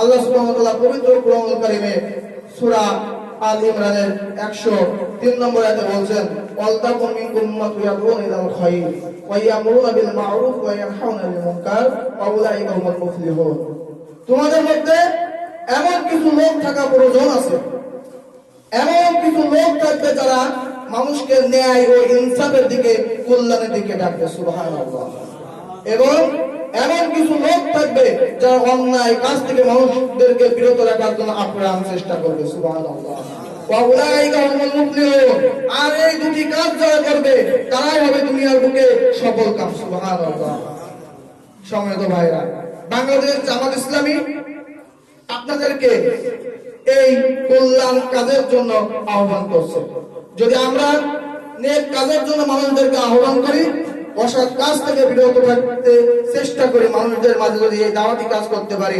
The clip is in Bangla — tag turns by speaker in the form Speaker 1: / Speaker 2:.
Speaker 1: আল্লাহ সুবহানাহু ওয়া তাআলা পবিত্র কোরআনুল কারীমে সূরা আল ইমরানের 103 নম্বর আয়াতে বলছেন, ওয়ালতাকুম মিনকুম উম্মাতুন ইয়াদউনা ইলাল খায়র ওয়া ইয়ামুরুনা বিল মা'রুফ ওয়া ইয়ানহাউনা আনিল মুনকার ওয়া উলাইকা হুমুল মুফলিহুন। তোমাদের মধ্যে এমন কিছু লোক থাকা প্রয়োজন আছে, এমন কিছু লোক থাকবে যারা মানুষকে ন্যায় ও ইনসাফের দিকে, কল্যাণের দিকে ডাকবে। সুবহানাল্লাহ। এবং এমন কিছু লোক থাকবে যারা অন্যায় কাজ থেকে মানুষদেরকে বিরত রাখার জন্য আপ্রাণ চেষ্টা করবে। সুবহানাল্লাহ। ওয়া উলাইকা হুমুল মুফলিহুন। আর এই দুটি কাজ যারা করবে তারাই হবে দুনিয়ার বুকে সফল কাম। সুবহানাল্লাহ। সম্মানিত ভাইরা, বাংলাদেশ জামাত ইসলামী আপনাদেরকে এই কল্যাণ কাজের জন্য আহ্বান করছে। যদি আমরা নেক কাজের জন্য মানুষদেরকে আহ্বান করি, অসৎ কাজ থেকে বিরত থাকতে চেষ্টা করি, মানুষদের মাঝে যদি এই দাওয়াতি কাজ করতে পারি,